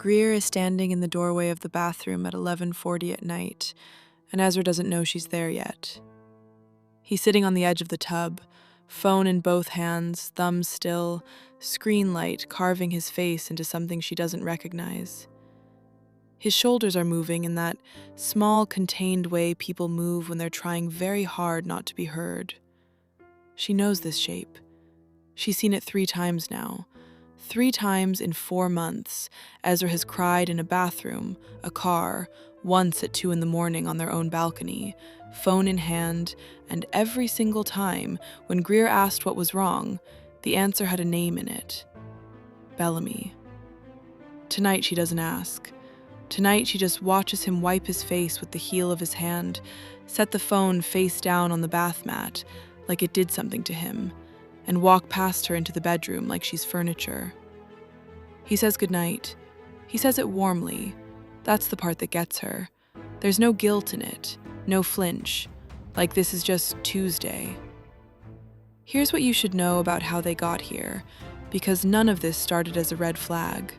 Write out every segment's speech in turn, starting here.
Grier is standing in the doorway of the bathroom at 11:40 at night, and Ezra doesn't know she's there yet. He's sitting on the edge of the tub, phone in both hands, thumbs still, screen light carving his face into something she doesn't recognize. His shoulders are moving in that small, contained way people move when they're trying very hard not to be heard. She knows this shape. She's seen it 3 times now. 3 times in 4 months, Ezra has cried in a bathroom, a car, once at 2 a.m. on their own balcony, phone in hand, and every single time, when Grier asked what was wrong, the answer had a name in it. Bellamy. Tonight she doesn't ask. Tonight she just watches him wipe his face with the heel of his hand, set the phone face down on the bath mat, like it did something to him, and walk past her into the bedroom like she's furniture. He says goodnight. He says it warmly. That's the part that gets her. There's no guilt in it, no flinch, like this is just Tuesday. Here's what you should know about how they got here, because none of this started as a red flag.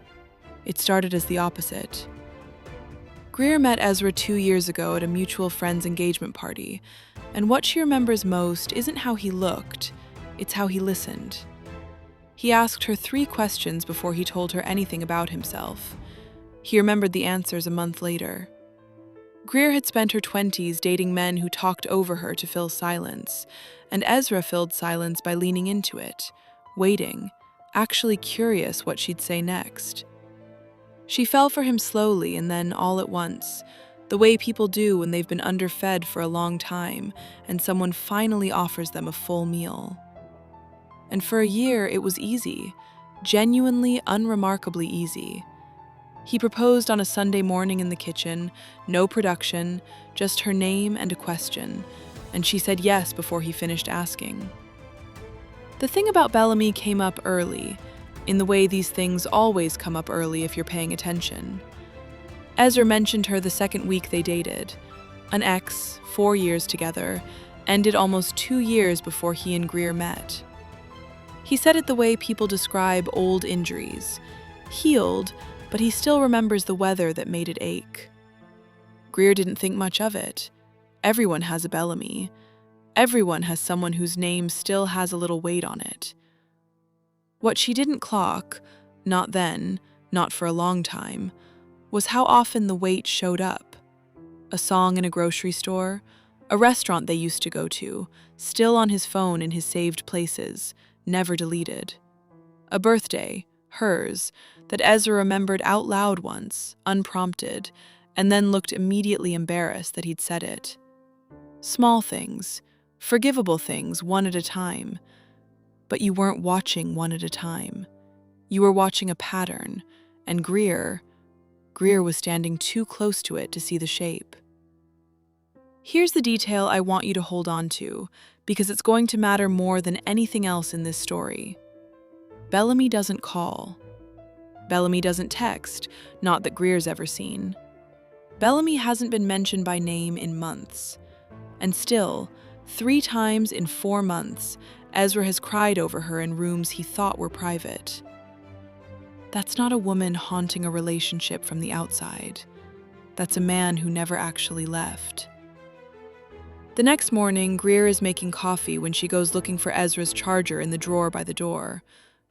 It started as the opposite. Grier met Ezra 2 years ago at a mutual friend's engagement party, and what she remembers most isn't how he looked, it's how he listened. He asked her 3 questions before he told her anything about himself. He remembered the answers a month later. Grier had spent her 20s dating men who talked over her to fill silence, and Ezra filled silence by leaning into it, waiting, actually curious what she'd say next. She fell for him slowly and then all at once, the way people do when they've been underfed for a long time and someone finally offers them a full meal. And for a year, it was easy, genuinely, unremarkably easy. He proposed on a Sunday morning in the kitchen, no production, just her name and a question, and she said yes before he finished asking. The thing about Bellamy came up early, in the way these things always come up early if you're paying attention. Ezra mentioned her the second week they dated. An ex, 4 years together, ended almost 2 years before he and Grier met. He said it the way people describe old injuries. Healed, but he still remembers the weather that made it ache. Grier didn't think much of it. Everyone has a Bellamy. Everyone has someone whose name still has a little weight on it. What she didn't clock, not then, not for a long time, was how often the weight showed up. A song in a grocery store, a restaurant they used to go to, still on his phone in his saved places, never deleted. A birthday, hers, that Ezra remembered out loud once, unprompted, and then looked immediately embarrassed that he'd said it. Small things, forgivable things, one at a time. But you weren't watching one at a time. You were watching a pattern, and Grier was standing too close to it to see the shape. Here's the detail I want you to hold on to, because it's going to matter more than anything else in this story. Bellamy doesn't call. Bellamy doesn't text, not that Grier's ever seen. Bellamy hasn't been mentioned by name in months. And still, 3 times in 4 months, Ezra has cried over her in rooms he thought were private. That's not a woman haunting a relationship from the outside. That's a man who never actually left. The next morning, Grier is making coffee when she goes looking for Ezra's charger in the drawer by the door.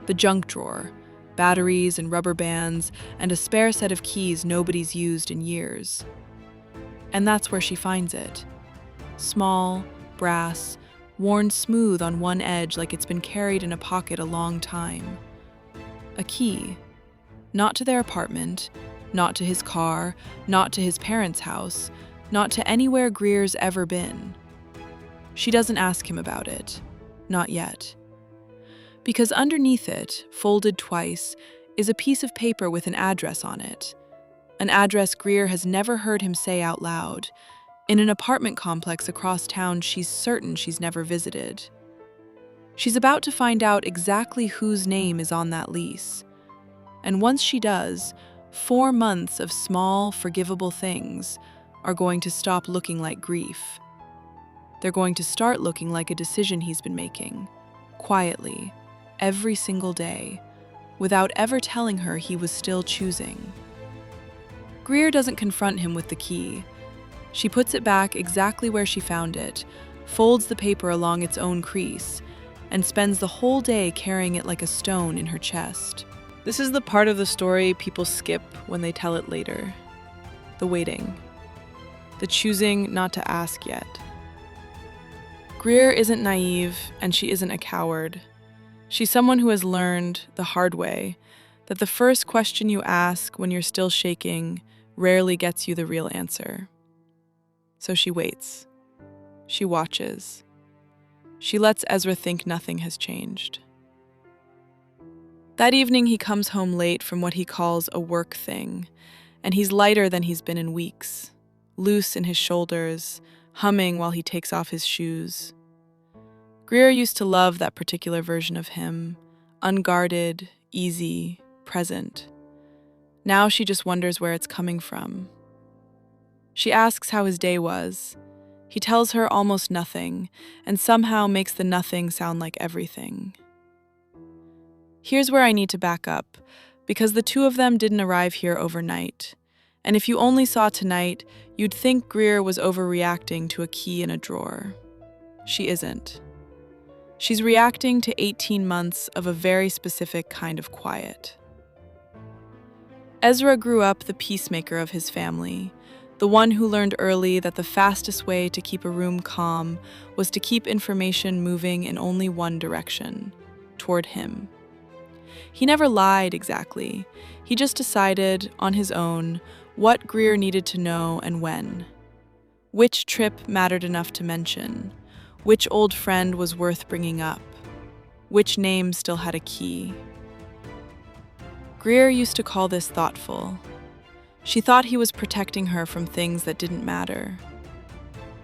The junk drawer. Batteries and rubber bands, and a spare set of keys nobody's used in years. And that's where she finds it. Small, brass, worn smooth on one edge like it's been carried in a pocket a long time. A key. Not to their apartment, not to his car, not to his parents' house, not to anywhere Grier's ever been. She doesn't ask him about it. Not yet. Because underneath it, folded twice, is a piece of paper with an address on it. An address Grier has never heard him say out loud, in an apartment complex across town she's certain she's never visited. She's about to find out exactly whose name is on that lease. And once she does, 4 months of small, forgivable things are going to stop looking like grief. They're going to start looking like a decision he's been making, quietly, every single day, without ever telling her he was still choosing. Grier doesn't confront him with the key. She puts it back exactly where she found it, folds the paper along its own crease, and spends the whole day carrying it like a stone in her chest. This is the part of the story people skip when they tell it later. The waiting. The choosing not to ask yet. Grier isn't naive, and she isn't a coward. She's someone who has learned, the hard way, that the first question you ask when you're still shaking rarely gets you the real answer. So she waits. She watches. She lets Ezra think nothing has changed. That evening, he comes home late from what he calls a work thing, and he's lighter than he's been in weeks, loose in his shoulders, humming while he takes off his shoes. Grier used to love that particular version of him, unguarded, easy, present. Now she just wonders where it's coming from. She asks how his day was. He tells her almost nothing, and somehow makes the nothing sound like everything. Here's where I need to back up, because the two of them didn't arrive here overnight. And if you only saw tonight, you'd think Grier was overreacting to a key in a drawer. She isn't. She's reacting to 18 months of a very specific kind of quiet. Ezra grew up the peacemaker of his family, the one who learned early that the fastest way to keep a room calm was to keep information moving in only one direction, toward him. He never lied exactly. He just decided, on his own, what Grier needed to know and when. Which trip mattered enough to mention. Which old friend was worth bringing up. Which name still had a key. Grier used to call this thoughtful. She thought he was protecting her from things that didn't matter.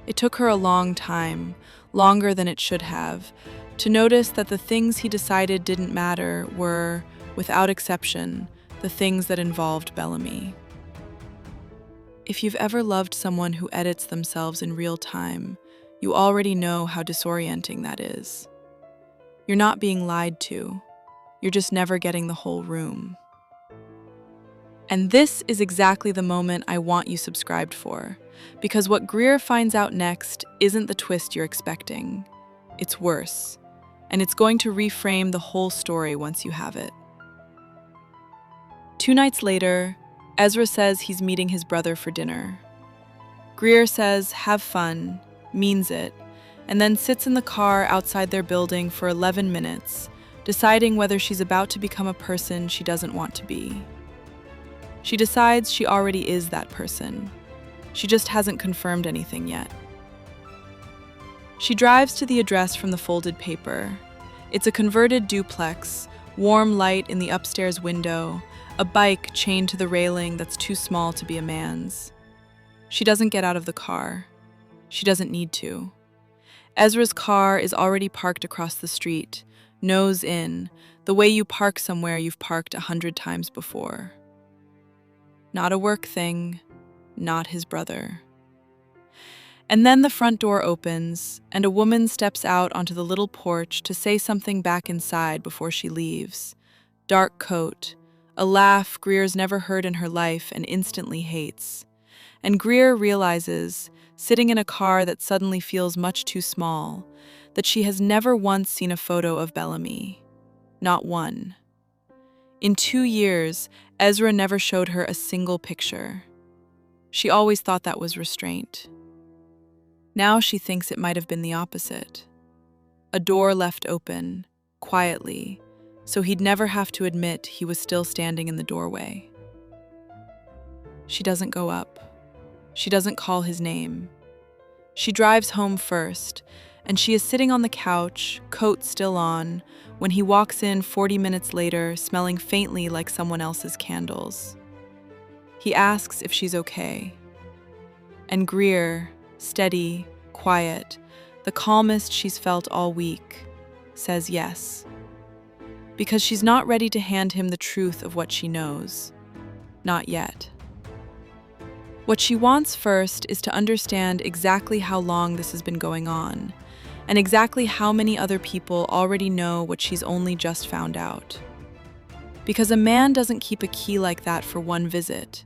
It took her a long time, longer than it should have, to notice that the things he decided didn't matter were, without exception, the things that involved Bellamy. If you've ever loved someone who edits themselves in real time, you already know how disorienting that is. You're not being lied to. You're just never getting the whole room. And this is exactly the moment I want you subscribed for, because what Grier finds out next isn't the twist you're expecting. It's worse, and it's going to reframe the whole story once you have it. 2 nights later, Ezra says he's meeting his brother for dinner. Grier says, "Have fun," means it, and then sits in the car outside their building for 11 minutes, deciding whether she's about to become a person she doesn't want to be. She decides she already is that person. She just hasn't confirmed anything yet. She drives to the address from the folded paper. It's a converted duplex, warm light in the upstairs window, a bike chained to the railing that's too small to be a man's. She doesn't get out of the car. She doesn't need to. Ezra's car is already parked across the street, nose in, the way you park somewhere you've parked 100 times before. Not a work thing, not his brother. And then the front door opens, and a woman steps out onto the little porch to say something back inside before she leaves. Dark coat, a laugh Grier's never heard in her life and instantly hates. And Grier realizes, sitting in a car that suddenly feels much too small, that she has never once seen a photo of Bellamy. Not one. In 2 years, Ezra never showed her a single picture. She always thought that was restraint. Now she thinks it might have been the opposite. A door left open, quietly, so he'd never have to admit he was still standing in the doorway. She doesn't go up. She doesn't call his name. She drives home first, and she is sitting on the couch, coat still on, when he walks in 40 minutes later, smelling faintly like someone else's candles. He asks if she's okay. And Grier, steady, quiet, the calmest she's felt all week, says yes. Because she's not ready to hand him the truth of what she knows. Not yet. What she wants first is to understand exactly how long this has been going on, and exactly how many other people already know what she's only just found out. Because a man doesn't keep a key like that for one visit.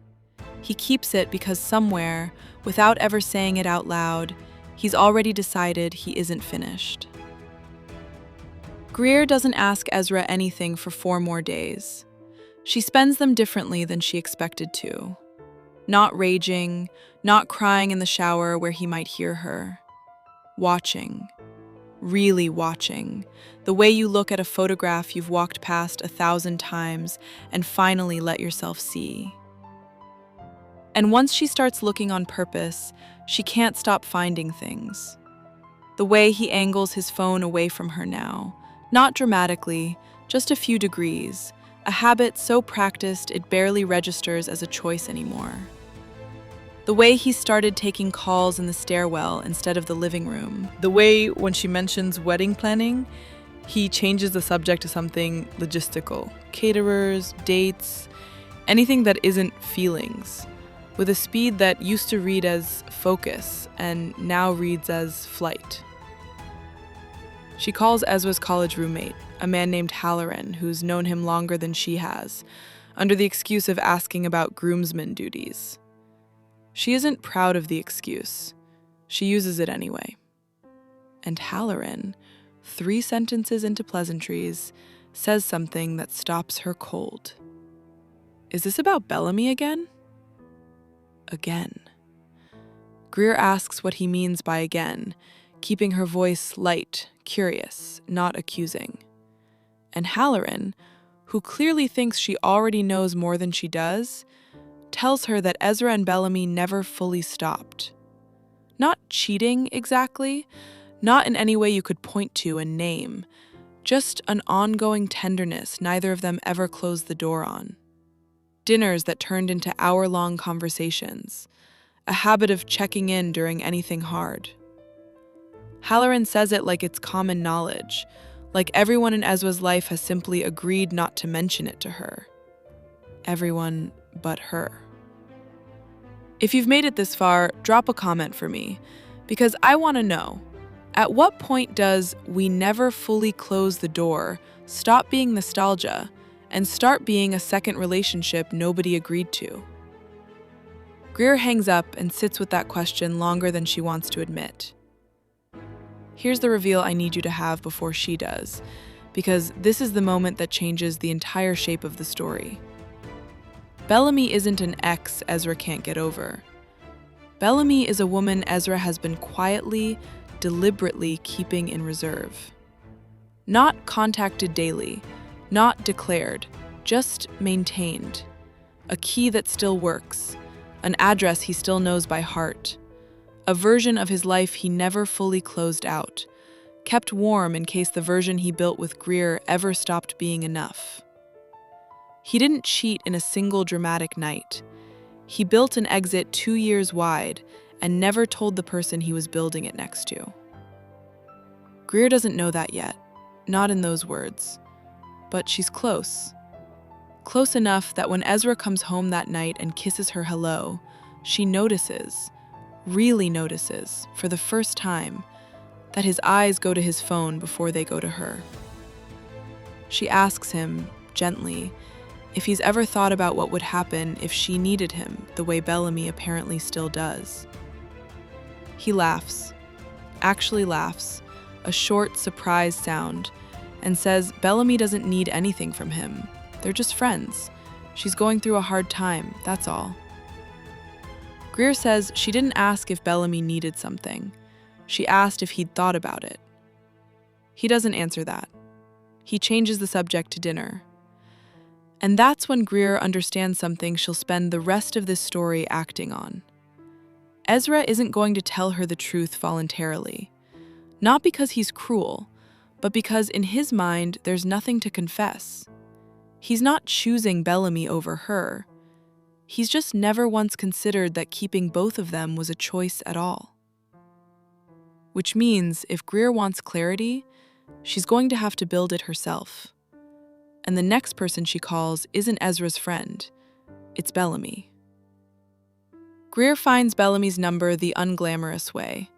He keeps it because somewhere, without ever saying it out loud, he's already decided he isn't finished. Grier doesn't ask Ezra anything for 4 more days. She spends them differently than she expected to. Not raging, not crying in the shower where he might hear her. Watching. Really watching. The way you look at a photograph you've walked past 1,000 times and finally let yourself see. And once she starts looking on purpose, she can't stop finding things. The way he angles his phone away from her now, not dramatically, just a few degrees, a habit so practiced it barely registers as a choice anymore. The way he started taking calls in the stairwell instead of the living room. The way, when she mentions wedding planning, he changes the subject to something logistical. Caterers, dates, anything that isn't feelings. With a speed that used to read as focus and now reads as flight. She calls Ezra's college roommate, a man named Halloran, who's known him longer than she has, under the excuse of asking about groomsmen duties. She isn't proud of the excuse. She uses it anyway. And Halloran, 3 sentences into pleasantries, says something that stops her cold. Is this about Bellamy again? Again. Grier asks what he means by again, keeping her voice light, curious, not accusing. And Halloran, who clearly thinks she already knows more than she does, tells her that Ezra and Bellamy never fully stopped. Not cheating exactly, not in any way you could point to and name, just an ongoing tenderness neither of them ever closed the door on. Dinners that turned into hour-long conversations, a habit of checking in during anything hard. Halloran says it like it's common knowledge, like everyone in Ezra's life has simply agreed not to mention it to her. Everyone but her. If you've made it this far, drop a comment for me, because I want to know, at what point does "we never fully close the door" stop being nostalgia and start being a second relationship nobody agreed to? Grier hangs up and sits with that question longer than she wants to admit. Here's the reveal I need you to have before she does, because this is the moment that changes the entire shape of the story. Bellamy isn't an ex Ezra can't get over. Bellamy is a woman Ezra has been quietly, deliberately keeping in reserve. Not contacted daily, not declared, just maintained. A key that still works, an address he still knows by heart. A version of his life he never fully closed out, kept warm in case the version he built with Grier ever stopped being enough. He didn't cheat in a single dramatic night. He built an exit 2 years wide and never told the person he was building it next to. Grier doesn't know that yet, not in those words, but she's close. Close enough that when Ezra comes home that night and kisses her hello, she notices, really notices, for the first time, that his eyes go to his phone before they go to her. She asks him, gently, if he's ever thought about what would happen if she needed him the way Bellamy apparently still does. He laughs, actually laughs, a short, surprised sound, and says Bellamy doesn't need anything from him. They're just friends. She's going through a hard time, that's all. Grier says she didn't ask if Bellamy needed something. She asked if he'd thought about it. He doesn't answer that. He changes the subject to dinner. And that's when Grier understands something she'll spend the rest of this story acting on. Ezra isn't going to tell her the truth voluntarily. Not because he's cruel, but because in his mind there's nothing to confess. He's not choosing Bellamy over her. He's just never once considered that keeping both of them was a choice at all. Which means if Grier wants clarity, she's going to have to build it herself. And the next person she calls isn't Ezra's friend, it's Bellamy. Grier finds Bellamy's number the unglamorous way,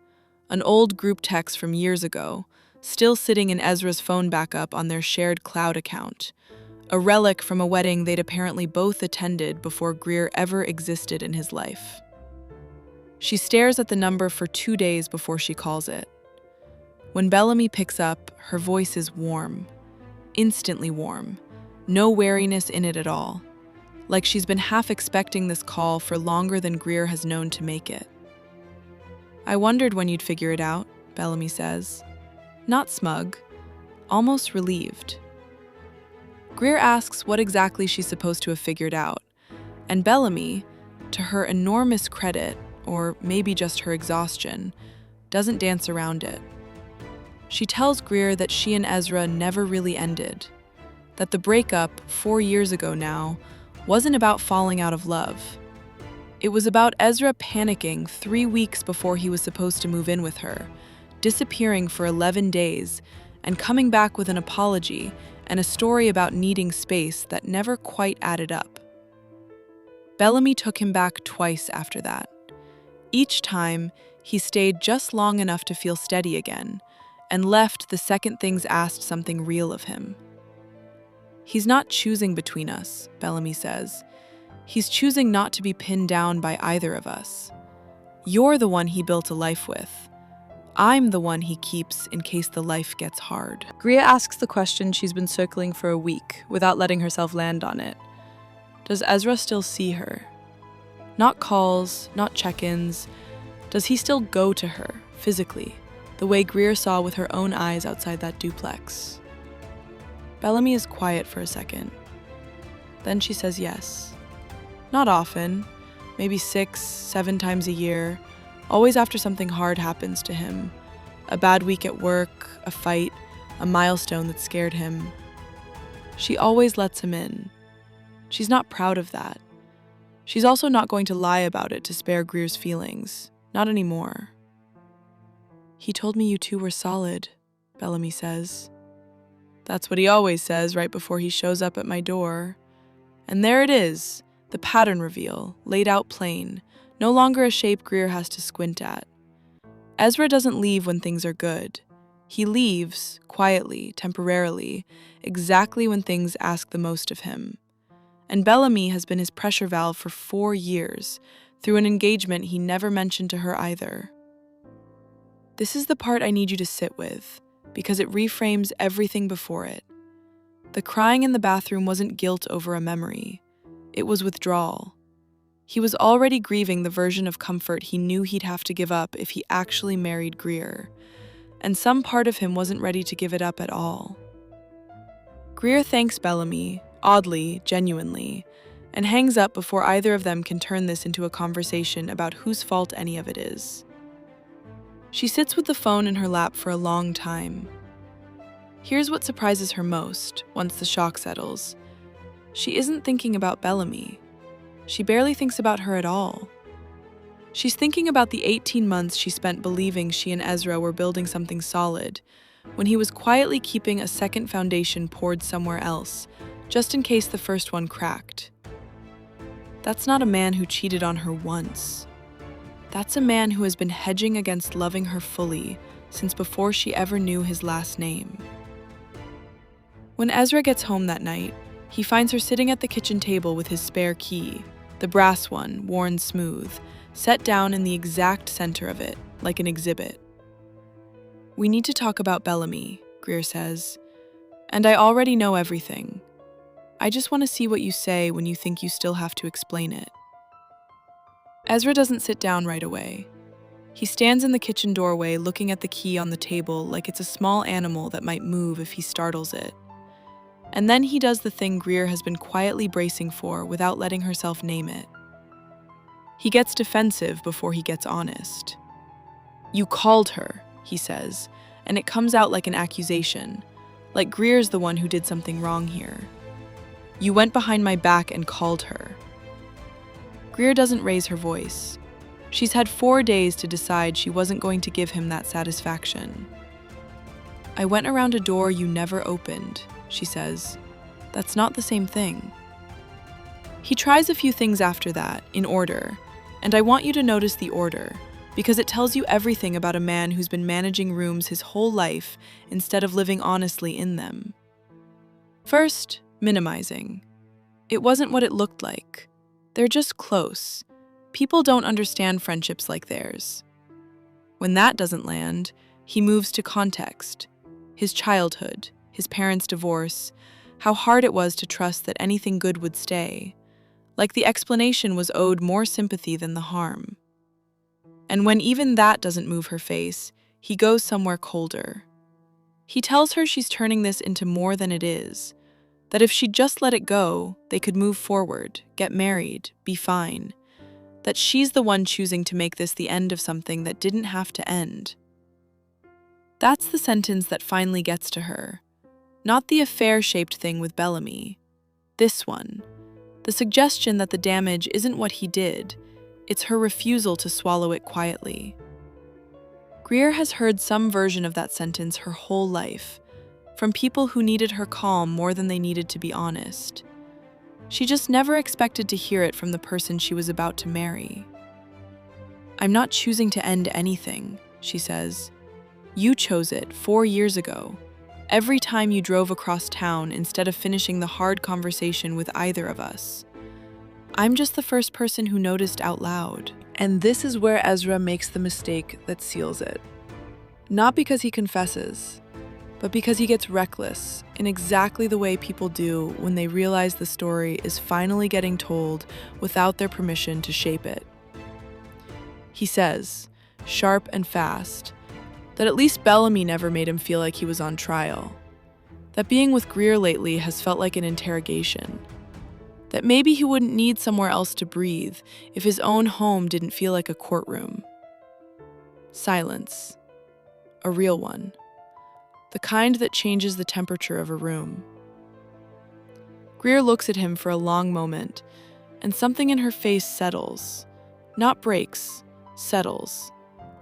an old group text from years ago, still sitting in Ezra's phone backup on their shared cloud account, a relic from a wedding they'd apparently both attended before Grier ever existed in his life. She stares at the number for 2 days before she calls it. When Bellamy picks up, her voice is warm, instantly warm, no wariness in it at all, like she's been half expecting this call for longer than Grier has known to make it. "I wondered when you'd figure it out," Bellamy says. Not smug, almost relieved. Grier asks what exactly she's supposed to have figured out, and Bellamy, to her enormous credit, or maybe just her exhaustion, doesn't dance around it. She tells Grier that she and Ezra never really ended, that the breakup, 4 years ago now, wasn't about falling out of love. It was about Ezra panicking 3 weeks before he was supposed to move in with her, disappearing for 11 days, and coming back with an apology and a story about needing space that never quite added up. Bellamy took him back twice after that. Each time, he stayed just long enough to feel steady again, and left the second things asked something real of him. "He's not choosing between us," Bellamy says. "He's choosing not to be pinned down by either of us. You're the one he built a life with. I'm the one he keeps in case the life gets hard." Grier asks the question she's been circling for a week without letting herself land on it. Does Ezra still see her? Not calls, not check-ins. Does he still go to her, physically, the way Grier saw with her own eyes outside that duplex? Bellamy is quiet for a second. Then she says yes. Not often, maybe 6, 7 times a year, always after something hard happens to him. A bad week at work, a fight, a milestone that scared him. She always lets him in. She's not proud of that. She's also not going to lie about it to spare Grier's feelings. Not anymore. "He told me you two were solid," Bellamy says. That's what he always says right before he shows up at my door. And there it is, the pattern reveal, laid out plain, no longer a shape Grier has to squint at. Ezra doesn't leave when things are good. He leaves, quietly, temporarily, exactly when things ask the most of him. And Bellamy has been his pressure valve for 4 years, through an engagement he never mentioned to her either. This is the part I need you to sit with, because it reframes everything before it. The crying in the bathroom wasn't guilt over a memory. It was withdrawal. He was already grieving the version of comfort he knew he'd have to give up if he actually married Grier, and some part of him wasn't ready to give it up at all. Grier thanks Bellamy, oddly, genuinely, and hangs up before either of them can turn this into a conversation about whose fault any of it is. She sits with the phone in her lap for a long time. Here's what surprises her most, once the shock settles. She isn't thinking about Bellamy. She barely thinks about her at all. She's thinking about the 18 months she spent believing she and Ezra were building something solid, when he was quietly keeping a second foundation poured somewhere else, just in case the first one cracked. That's not a man who cheated on her once. That's a man who has been hedging against loving her fully since before she ever knew his last name. When Ezra gets home that night, he finds her sitting at the kitchen table with his spare key, the brass one, worn smooth, set down in the exact center of it, like an exhibit. "We need to talk about Bellamy," Grier says, "and I already know everything. I just want to see what you say when you think you still have to explain it." Ezra doesn't sit down right away. He stands in the kitchen doorway looking at the key on the table like it's a small animal that might move if he startles it. And then he does the thing Grier has been quietly bracing for without letting herself name it. He gets defensive before he gets honest. "You called her," he says, and it comes out like an accusation, like Grier's the one who did something wrong here. "You went behind my back and called her." Grier doesn't raise her voice. She's had 4 days to decide she wasn't going to give him that satisfaction. "I went around a door you never opened," she says. "That's not the same thing." He tries a few things after that, in order, and I want you to notice the order, because it tells you everything about a man who's been managing rooms his whole life instead of living honestly in them. First, minimizing. It wasn't what it looked like. They're just close. People don't understand friendships like theirs. When that doesn't land, he moves to context. His childhood, his parents' divorce, how hard it was to trust that anything good would stay. Like the explanation was owed more sympathy than the harm. And when even that doesn't move her face, he goes somewhere colder. He tells her she's turning this into more than it is, that if she'd just let it go, they could move forward, get married, be fine. That she's the one choosing to make this the end of something that didn't have to end. That's the sentence that finally gets to her. Not the affair-shaped thing with Bellamy. This one. The suggestion that the damage isn't what he did, it's her refusal to swallow it quietly. Grier has heard some version of that sentence her whole life, from people who needed her calm more than they needed to be honest. She just never expected to hear it from the person she was about to marry. "I'm not choosing to end anything," she says. "You chose it 4 years ago, every time you drove across town instead of finishing the hard conversation with either of us. I'm just the first person who noticed out loud." And this is where Ezra makes the mistake that seals it. Not because he confesses, but because he gets reckless in exactly the way people do when they realize the story is finally getting told without their permission to shape it. He says, sharp and fast, that at least Bellamy never made him feel like he was on trial. That being with Grier lately has felt like an interrogation. That maybe he wouldn't need somewhere else to breathe if his own home didn't feel like a courtroom. Silence. A real one. The kind that changes the temperature of a room. Grier looks at him for a long moment, and something in her face settles. Not breaks, settles.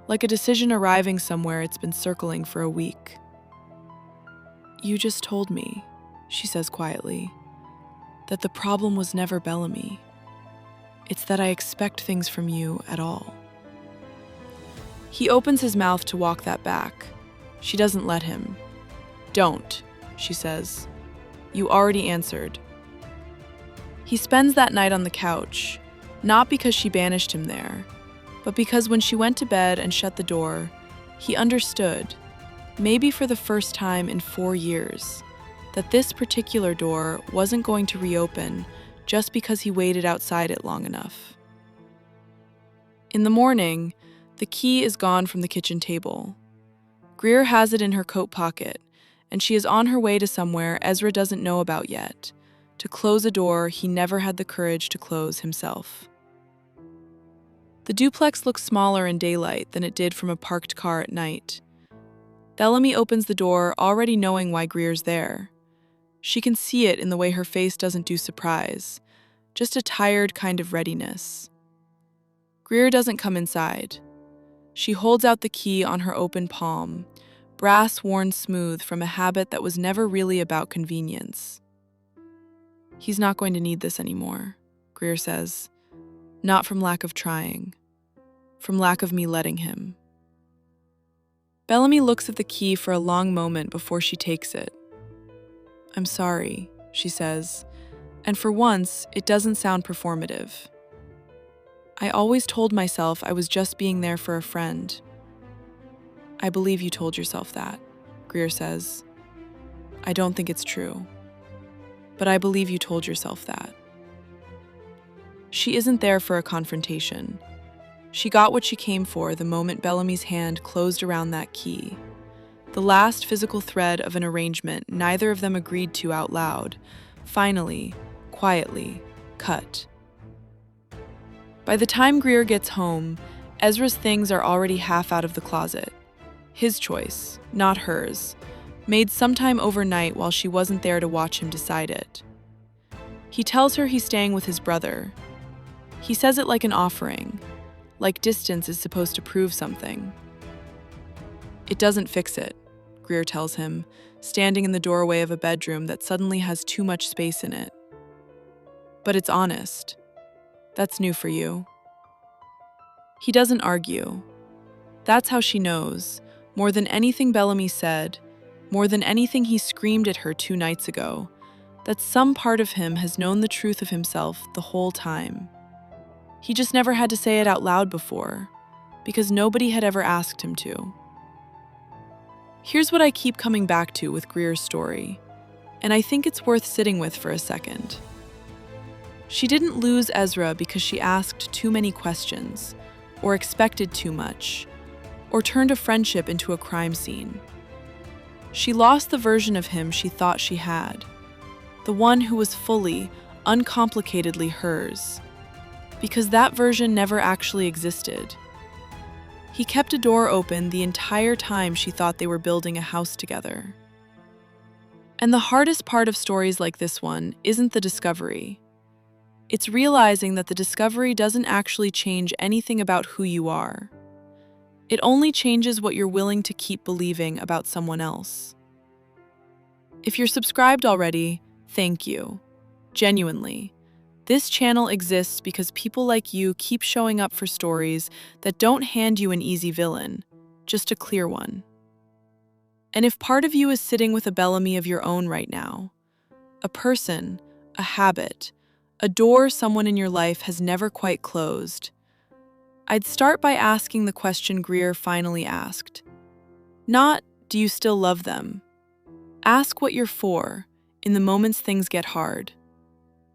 Like a decision arriving somewhere it's been circling for a week. "You just told me," she says quietly, "that the problem was never Bellamy. It's that I expect things from you at all." He opens his mouth to walk that back. She doesn't let him. "Don't," she says. "You already answered." He spends that night on the couch, not because she banished him there, but because when she went to bed and shut the door, he understood, maybe for the first time in 4 years, that this particular door wasn't going to reopen just because he waited outside it long enough. In the morning, the key is gone from the kitchen table. Grier has it in her coat pocket, and she is on her way to somewhere Ezra doesn't know about yet, to close a door he never had the courage to close himself. The duplex looks smaller in daylight than it did from a parked car at night. Bellamy opens the door already knowing why Grier's there. She can see it in the way her face doesn't do surprise, just a tired kind of readiness. Grier doesn't come inside. She holds out the key on her open palm, brass worn smooth from a habit that was never really about convenience. "He's not going to need this anymore," Grier says. "Not from lack of trying. From lack of me letting him." Bellamy looks at the key for a long moment before she takes it. "I'm sorry," she says, and for once, it doesn't sound performative. "I always told myself I was just being there for a friend." "I believe you told yourself that," Grier says. "I don't think it's true, but I believe you told yourself that." She isn't there for a confrontation. She got what she came for the moment Bellamy's hand closed around that key. The last physical thread of an arrangement neither of them agreed to out loud, finally, quietly, cut. By the time Grier gets home, Ezra's things are already half out of the closet. His choice, not hers, made sometime overnight while she wasn't there to watch him decide it. He tells her he's staying with his brother. He says it like an offering, like distance is supposed to prove something. "It doesn't fix it," Grier tells him, standing in the doorway of a bedroom that suddenly has too much space in it. "But it's honest. That's new for you." He doesn't argue. That's how she knows, more than anything Bellamy said, more than anything he screamed at her 2 nights ago, that some part of him has known the truth of himself the whole time. He just never had to say it out loud before, because nobody had ever asked him to. Here's what I keep coming back to with Grier's story, and I think it's worth sitting with for a second. She didn't lose Ezra because she asked too many questions, or expected too much, or turned a friendship into a crime scene. She lost the version of him she thought she had, the one who was fully, uncomplicatedly hers, because that version never actually existed. He kept a door open the entire time she thought they were building a house together. And the hardest part of stories like this one isn't the discovery. It's realizing that the discovery doesn't actually change anything about who you are. It only changes what you're willing to keep believing about someone else. If you're subscribed already, thank you. Genuinely. This channel exists because people like you keep showing up for stories that don't hand you an easy villain, just a clear one. And if part of you is sitting with a Bellamy of your own right now, a person, a habit, a door someone in your life has never quite closed, I'd start by asking the question Grier finally asked. Not, do you still love them? Ask what you're for in the moments things get hard.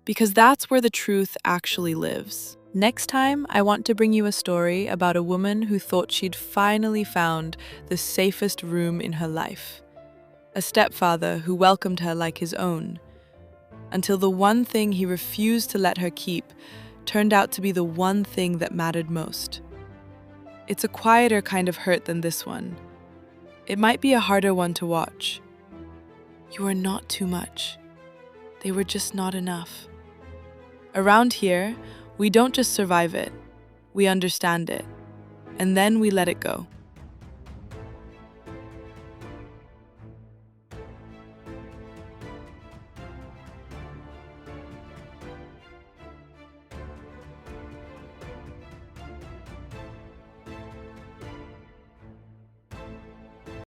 Because that's where the truth actually lives. Next time, I want to bring you a story about a woman who thought she'd finally found the safest room in her life. A stepfather who welcomed her like his own, until the one thing he refused to let her keep turned out to be the one thing that mattered most. It's a quieter kind of hurt than this one. It might be a harder one to watch. You are not too much. They were just not enough. Around here, we don't just survive it, we understand it, and then we let it go.